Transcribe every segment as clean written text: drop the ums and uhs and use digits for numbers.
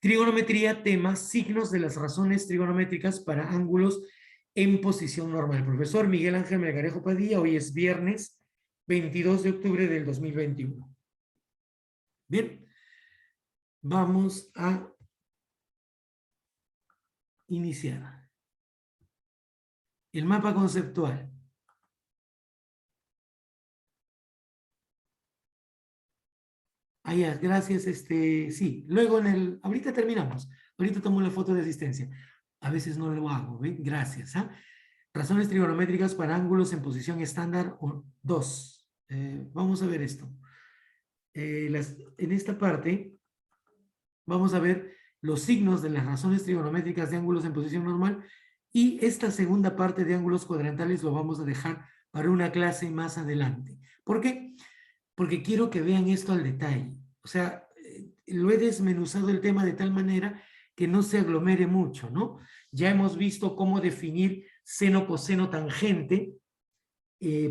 Trigonometría, tema, signos de las razones trigonométricas para ángulos en posición normal. Profesor Miguel Ángel Melgarejo Padilla, hoy es viernes 22 de octubre del 2021. Bien, vamos a iniciar. El mapa conceptual. Gracias, sí, luego ahorita terminamos, ahorita tomo la foto de asistencia, a veces no lo hago, ¿ven? Gracias, ¿ah? Razones trigonométricas para ángulos en posición estándar 2. Vamos a ver esto. En esta parte, vamos a ver los signos de las razones trigonométricas de ángulos en posición normal, y esta segunda parte de ángulos cuadrantales lo vamos a dejar para una clase más adelante. ¿Por qué? Porque quiero que vean esto al detalle. O sea, lo he desmenuzado el tema de tal manera que no se aglomere mucho, ¿no? Ya hemos visto cómo definir seno, coseno, tangente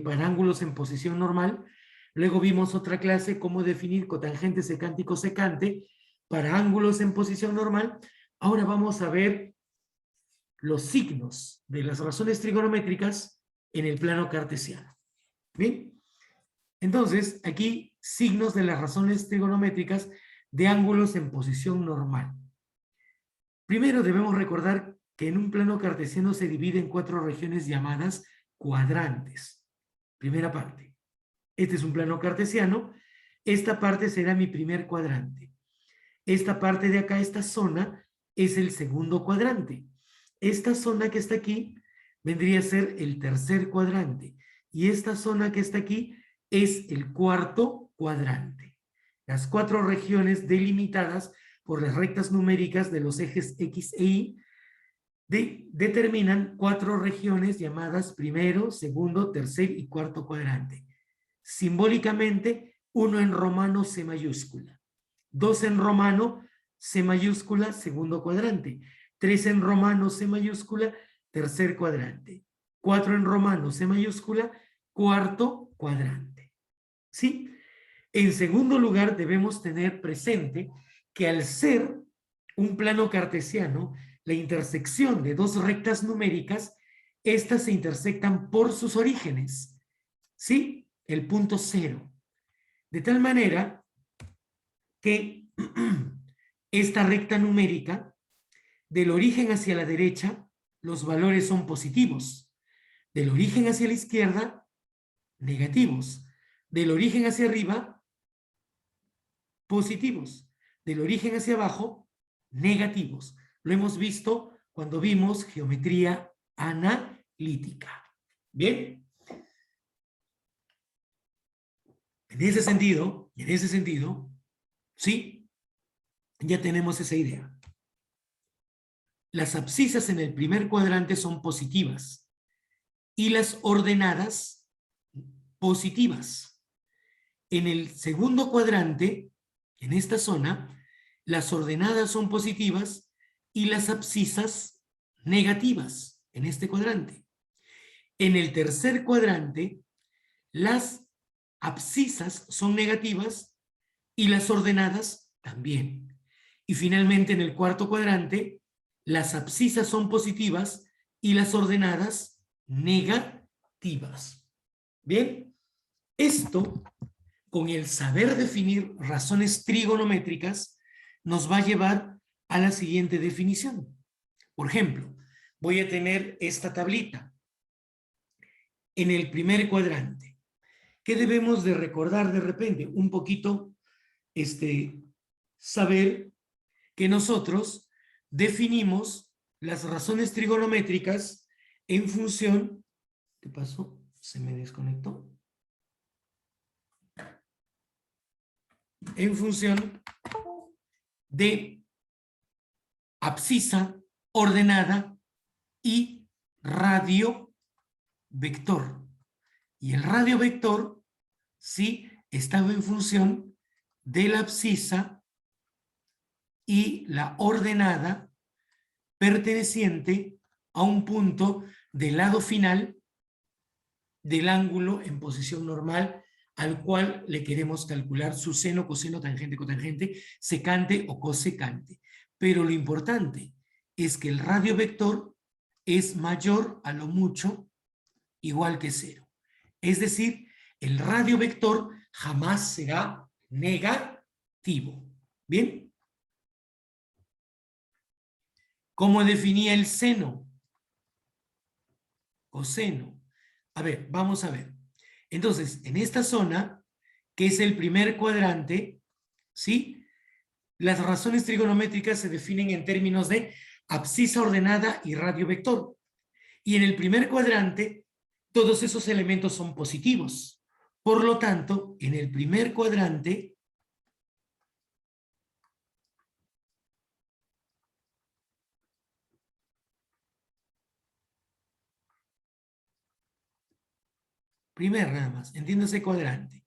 para ángulos en posición normal. Luego vimos otra clase, cómo definir cotangente, secante y cosecante para ángulos en posición normal. Ahora vamos a ver los signos de las razones trigonométricas en el plano cartesiano. ¿Bien? Entonces, aquí, signos de las razones trigonométricas de ángulos en posición normal. Primero debemos recordar que en un plano cartesiano se divide en 4 regiones llamadas cuadrantes. Primera parte. Este es un plano cartesiano. Esta parte será mi primer cuadrante. Esta parte de acá, esta zona, es el segundo cuadrante. Esta zona que está aquí vendría a ser el tercer cuadrante. Y esta zona que está aquí es el cuarto cuadrante. Las 4 regiones delimitadas por las rectas numéricas de los ejes X e Y determinan 4 regiones llamadas primero, segundo, tercer y cuarto cuadrante. Simbólicamente, 1 en romano C mayúscula, 2 en romano C mayúscula, segundo cuadrante, 3 en romano C mayúscula, tercer cuadrante, 4 en romano C mayúscula, cuarto cuadrante. ¿Sí? En segundo lugar, debemos tener presente que al ser un plano cartesiano, la intersección de 2 rectas numéricas, estas se intersectan por sus orígenes. ¿Sí? El punto 0. De tal manera que esta recta numérica, del origen hacia la derecha, los valores son positivos. Del origen hacia la izquierda, negativos. Del origen hacia arriba, positivos. Del origen hacia abajo, negativos. Lo hemos visto cuando vimos geometría analítica. ¿Bien? En ese sentido, sí, ya tenemos esa idea. Las abscisas en el primer cuadrante son positivas y las ordenadas positivas. En el segundo cuadrante, en esta zona, las ordenadas son positivas y las abscisas negativas en este cuadrante. En el tercer cuadrante, las abscisas son negativas y las ordenadas también. Y finalmente, en el cuarto cuadrante, las abscisas son positivas y las ordenadas negativas. Bien, esto, con el saber definir razones trigonométricas, nos va a llevar a la siguiente definición. Por ejemplo, voy a tener esta tablita en el primer cuadrante. ¿Qué debemos de recordar de repente? Un poquito, saber que nosotros definimos las razones trigonométricas en función... ¿Qué pasó? ¿Se me desconectó? En función de abscisa, ordenada y radio vector. Y el radio vector, sí, estaba en función de la abscisa y la ordenada perteneciente a un punto del lado final del ángulo en posición normal al cual le queremos calcular su seno, coseno, tangente, cotangente, secante o cosecante. Pero lo importante es que el radio vector es mayor a lo mucho igual que 0. Es decir, el radio vector jamás será negativo. ¿Bien? ¿Cómo definía el seno? Coseno. A ver, vamos a ver. Entonces, en esta zona, que es el primer cuadrante, ¿sí? Las razones trigonométricas se definen en términos de abscisa ordenada y radio vector. Y en el primer cuadrante, todos esos elementos son positivos. Por lo tanto, en el primer cuadrante, primer nada más, entiéndase cuadrante,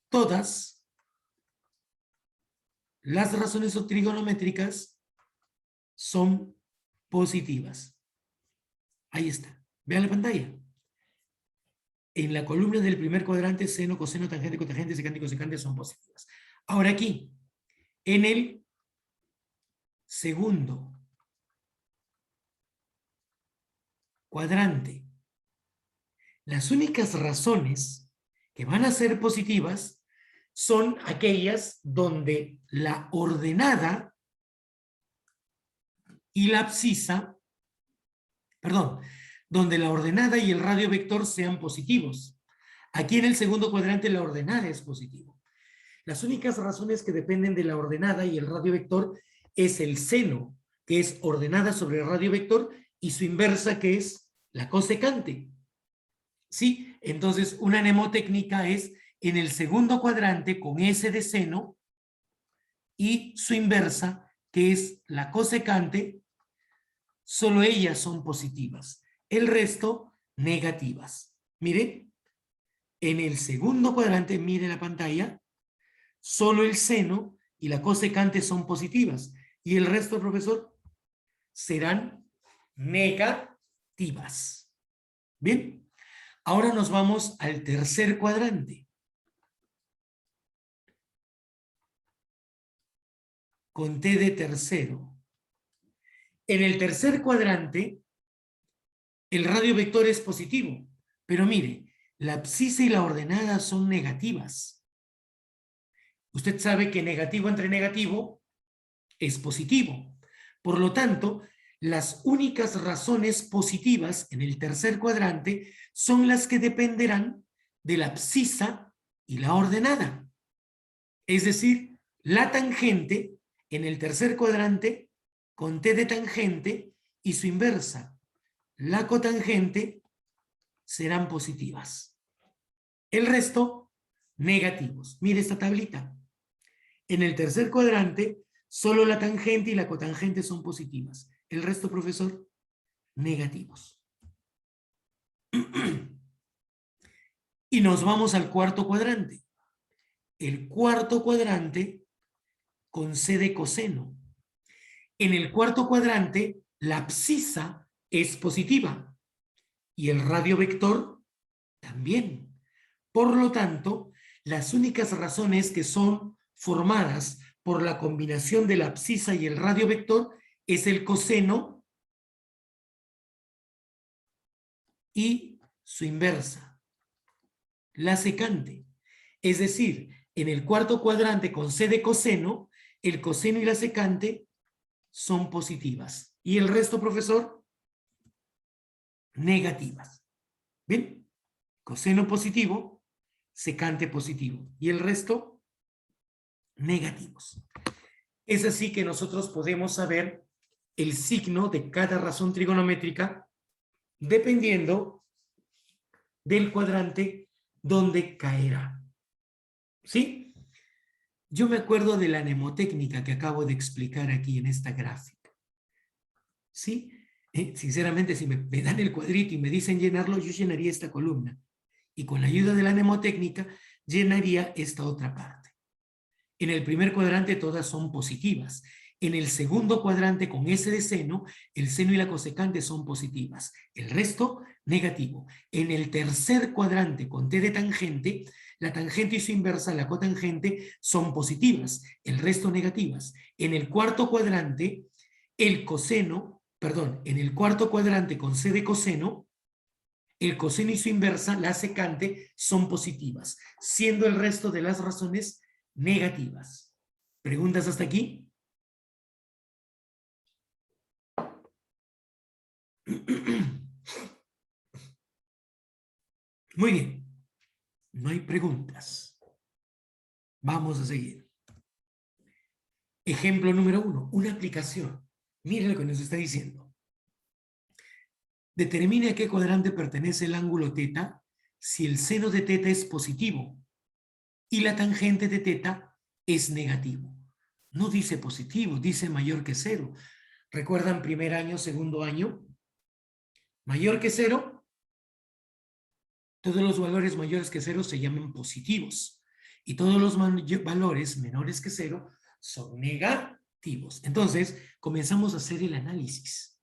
todas las razones trigonométricas son positivas. Ahí está. Vean la pantalla. En la columna del primer cuadrante, seno, coseno, tangente, cotangente, secante y cosecante son positivas. Ahora aquí, en el segundo cuadrante, las únicas razones que van a ser positivas son aquellas donde la ordenada y la abscisa, perdón, donde la ordenada y el radio vector sean positivos. Aquí en el segundo cuadrante la ordenada es positivo. Las únicas razones que dependen de la ordenada y el radio vector es el seno, que es ordenada sobre el radio vector, y su inversa, que es la cosecante. ¿Sí? Entonces, una mnemotécnica es en el segundo cuadrante con S de seno y su inversa, que es la cosecante, solo ellas son positivas. El resto, negativas. Mire, en el segundo cuadrante, mire la pantalla, solo el seno y la cosecante son positivas. Y el resto, profesor, serán negativas. Bien. Ahora nos vamos al tercer cuadrante. Con T de tercero. En el tercer cuadrante, el radio vector es positivo. Pero mire, la abscisa y la ordenada son negativas. Usted sabe que negativo entre negativo es positivo. Por lo tanto, las únicas razones positivas en el tercer cuadrante son las que dependerán de la abscisa y la ordenada. Es decir, la tangente en el tercer cuadrante con T de tangente y su inversa, la cotangente, serán positivas. El resto, negativos. Mire esta tablita. En el tercer cuadrante, solo la tangente y la cotangente son positivas. El resto, profesor, negativos. Y nos vamos al cuarto cuadrante. El cuarto cuadrante con C de coseno. En el cuarto cuadrante, la abscisa es positiva y el radio vector también. Por lo tanto, las únicas razones que son formadas por la combinación de la abscisa y el radio vector es el coseno y su inversa, la secante. Es decir, en el cuarto cuadrante con C de coseno, el coseno y la secante son positivas. ¿Y el resto, profesor? Negativas. ¿Bien? Coseno positivo, secante positivo. ¿Y el resto? Negativos. Es así que nosotros podemos saber el signo de cada razón trigonométrica dependiendo del cuadrante donde caerá. ¿Sí? Yo me acuerdo de la mnemotécnica que acabo de explicar aquí en esta gráfica. ¿Sí? Sinceramente, si me dan el cuadrito y me dicen llenarlo, yo llenaría esta columna. Y con la ayuda de la mnemotécnica, llenaría esta otra parte. En el primer cuadrante todas son positivas. En el segundo cuadrante con S de seno, el seno y la cosecante son positivas. El resto, negativo. En el tercer cuadrante con T de tangente, la tangente y su inversa, la cotangente, son positivas. El resto, negativas. En el cuarto cuadrante, el coseno, perdón, en el cuarto cuadrante con c de coseno, el coseno y su inversa, la secante, son positivas, siendo el resto de las razones negativas. ¿Preguntas hasta aquí? Muy bien. No hay preguntas. Vamos a seguir. Ejemplo número 1, una aplicación. Miren lo que nos está diciendo. Determine a qué cuadrante pertenece el ángulo θ si el seno de θ es positivo y la tangente de θ es negativo. No dice positivo, dice mayor que 0. ¿Recuerdan primer año, segundo año? Mayor que 0, todos los valores mayores que 0 se llaman positivos. Y todos los valores menores que 0 son negativos. Entonces, comenzamos a hacer el análisis.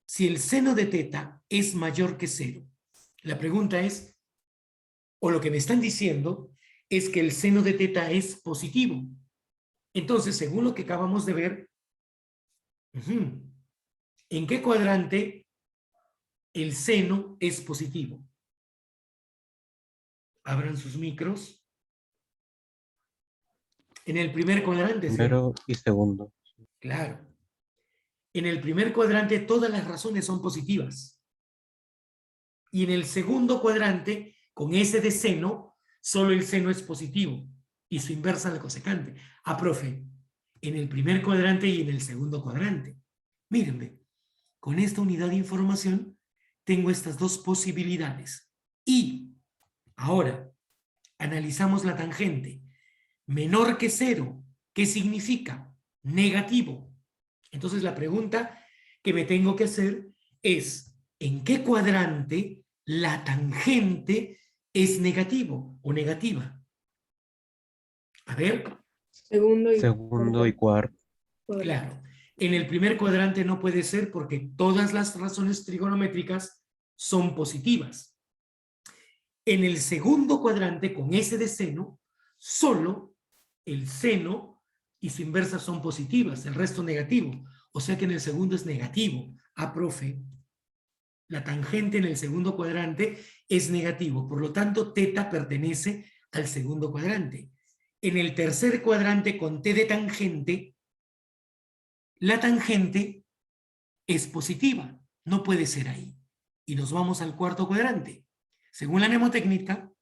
Si el seno de θ es mayor que 0, la pregunta es, o lo que me están diciendo, es que el seno de θ es positivo. Entonces, según lo que acabamos de ver, ¿en qué cuadrante el seno es positivo? Abran sus micros. En el primer cuadrante. Primero y segundo. Claro. En el primer cuadrante todas las razones son positivas. Y en el segundo cuadrante, con ese de seno, solo el seno es positivo. Y su inversa la cosecante. Ah, profe, en el primer cuadrante y en el segundo cuadrante. Mírenme, con esta unidad de información tengo estas dos posibilidades. Y ahora analizamos la tangente. Menor que 0, ¿qué significa? Negativo. Entonces la pregunta que me tengo que hacer es, ¿en qué cuadrante la tangente es negativo o negativa? A ver. Segundo y cuarto. Claro. En el primer cuadrante no puede ser porque todas las razones trigonométricas son positivas. En el segundo cuadrante, con ese de seno, solo el seno y su inversa son positivas, el resto negativo. O sea que en el segundo es negativo. Ah, profe, la tangente en el segundo cuadrante es negativo. Por lo tanto, θ pertenece al segundo cuadrante. En el tercer cuadrante con t de tangente, la tangente es positiva. No puede ser ahí. Y nos vamos al cuarto cuadrante. Según la mnemotécnica,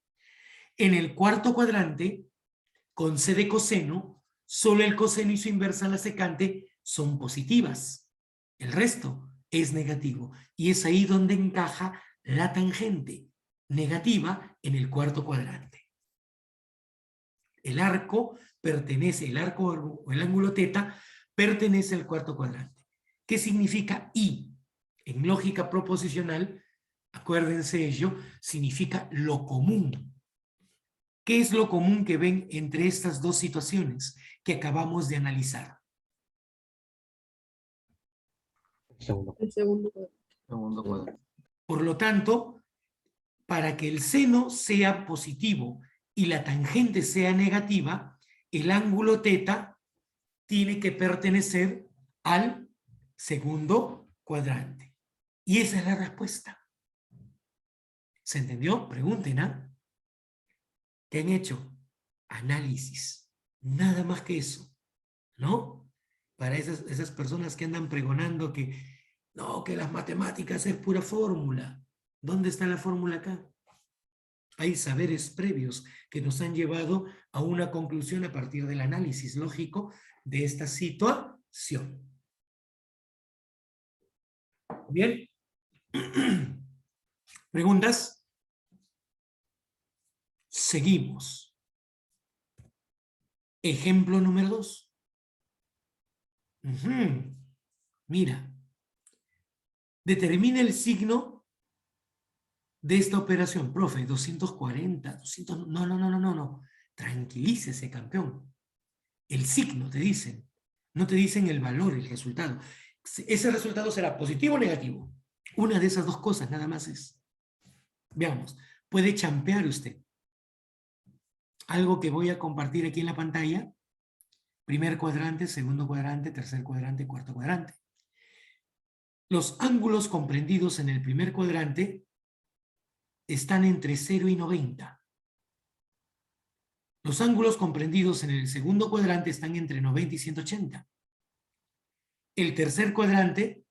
en el cuarto cuadrante, con c de coseno, solo el coseno y su inversa, la secante, son positivas. El resto es negativo. Y es ahí donde encaja la tangente negativa en el cuarto cuadrante. El arco pertenece, el arco o el ángulo θ pertenece al cuarto cuadrante. ¿Qué significa I? En lógica proposicional, acuérdense ello, significa lo común. ¿Qué es lo común que ven entre estas dos situaciones que acabamos de analizar? El segundo cuadrante. Por lo tanto, para que el seno sea positivo y la tangente sea negativa, el ángulo θ tiene que pertenecer al segundo cuadrante. Y esa es la respuesta. ¿Se entendió? Pregunten, ¿ah? ¿Qué han hecho? Análisis. Nada más que eso, ¿no? Para esas personas que andan pregonando que no, que las matemáticas es pura fórmula. ¿Dónde está la fórmula acá? Hay saberes previos que nos han llevado a una conclusión a partir del análisis lógico de esta situación. ¿Bien? ¿Preguntas? Seguimos. Ejemplo número 2. Mira. Determina el signo de esta operación. Profe, 240, 200... No. Tranquilícese, campeón. El signo te dicen. No te dicen el valor, el resultado. Ese resultado será positivo o negativo. Una de esas dos cosas nada más es. Veamos. Puede champear usted. Algo que voy a compartir aquí en la pantalla Primer cuadrante, segundo cuadrante, tercer cuadrante, cuarto cuadrante. Los ángulos comprendidos en el primer cuadrante están entre 0 y 90. Los ángulos comprendidos en el segundo cuadrante están entre 90 y 180. El tercer cuadrante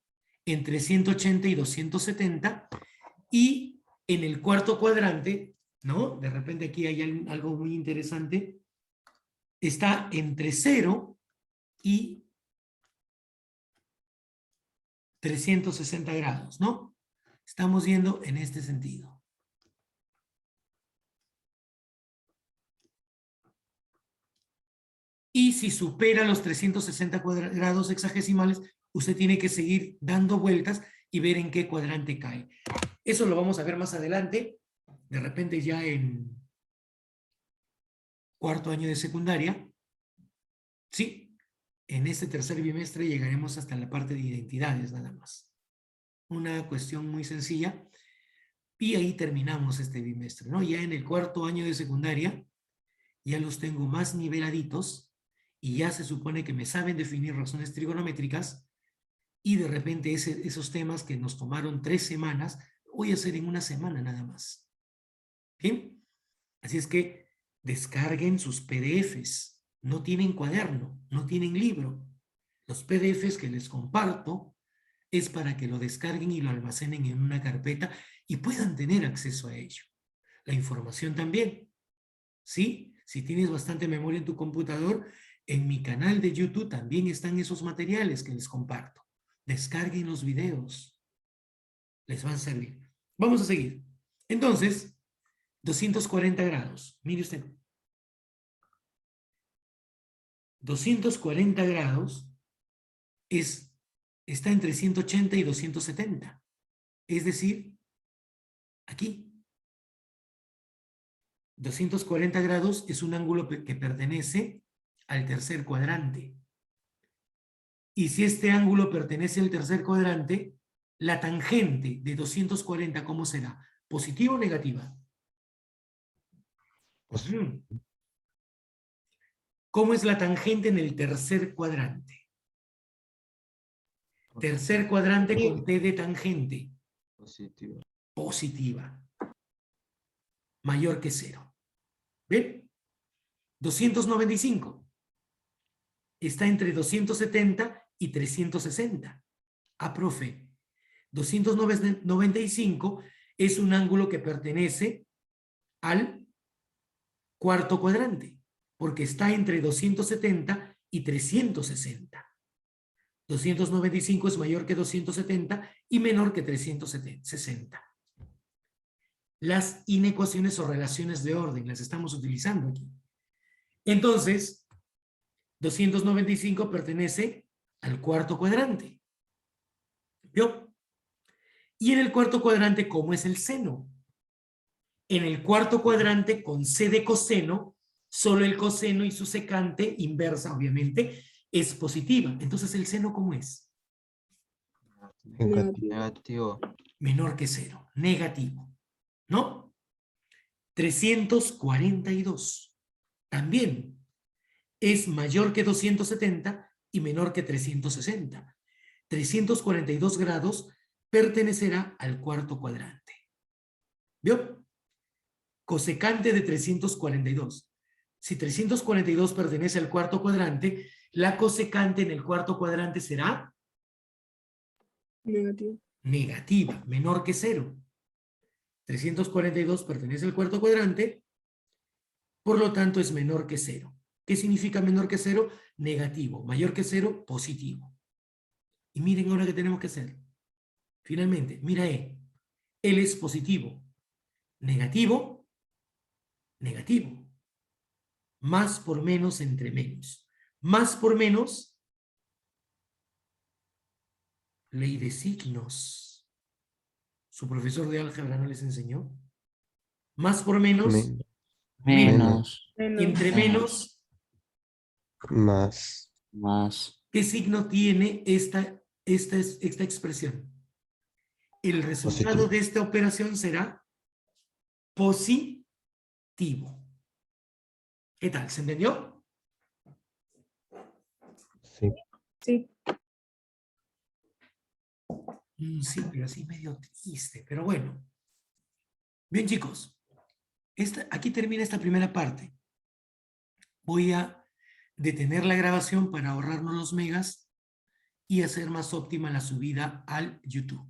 entre 180 y 270. Y en el cuarto cuadrante, ¿no? De repente aquí hay algo muy interesante. Está entre 0 y 360 grados, ¿no? Estamos yendo en este sentido. Y si supera los 360 grados hexagesimales, usted tiene que seguir dando vueltas y ver en qué cuadrante cae. Eso lo vamos a ver más adelante, de repente ya en cuarto año de secundaria. Sí, en este tercer bimestre llegaremos hasta la parte de identidades nada más. Una cuestión muy sencilla. Y ahí terminamos este bimestre, ¿no? Ya en el cuarto año de secundaria, ya los tengo más niveladitos y ya se supone que me saben definir razones trigonométricas y de repente esos temas que nos tomaron 3 semanas, voy a hacer en una semana nada más. ¿Bien? Así es que descarguen sus PDFs. No tienen cuaderno, no tienen libro. Los PDFs que les comparto es para que lo descarguen y lo almacenen en una carpeta y puedan tener acceso a ello. La información también. ¿Sí? Si tienes bastante memoria en tu computador, en mi canal de YouTube también están esos materiales que les comparto. Descarguen los videos. Les van a servir. Vamos a seguir. Entonces, 240 grados. Mire usted. 240 grados está entre 180 y 270. Es decir, aquí. 240 grados es un ángulo que pertenece al tercer cuadrante. Y si este ángulo pertenece al tercer cuadrante, la tangente de 240, ¿cómo será? ¿Positiva o negativa? ¿Cómo es la tangente en el tercer cuadrante? Tercer cuadrante con T de tangente. Positiva. Positiva. Mayor que 0. ¿Ven? 295. Está entre 270 y 360. Ah, profe. 295 es un ángulo que pertenece al cuarto cuadrante, porque está entre 270 y 360. 295 es mayor que 270 y menor que 360. Las inecuaciones o relaciones de orden las estamos utilizando aquí. Entonces, 295 pertenece al cuarto cuadrante. ¿Vio? Y en el cuarto cuadrante, ¿cómo es el seno? En el cuarto cuadrante, con C de coseno, solo el coseno y su secante inversa, obviamente, es positiva. Entonces, ¿el seno cómo es? Negativo. Menor que 0. Negativo. ¿No? 342. También es mayor que 270 y menor que 360. 342 grados pertenecerá al cuarto cuadrante. ¿Vio? Cosecante de 342. Si 342 pertenece al cuarto cuadrante, la cosecante en el cuarto cuadrante será Negativo. negativa, menor que 0. 342 pertenece al cuarto cuadrante, por lo tanto es menor que 0. ¿Qué significa menor que 0? Negativo. Mayor que 0, positivo. Y miren ahora qué tenemos que hacer. Finalmente, mira E. Él es positivo. Negativo, negativo. Más por menos entre menos. Más por menos, ley de signos. ¿Su profesor de álgebra no les enseñó? Más por menos, Menos. Y entre menos, Más. Más. ¿qué signo tiene esta expresión? El resultado Positivo. de esta operación será positivo. ¿Qué tal? ¿Se entendió? Sí. Sí, pero así medio triste, pero bueno. Bien, chicos, aquí termina esta primera parte. Voy a detener la grabación para ahorrarnos los megas y hacer más óptima la subida al YouTube.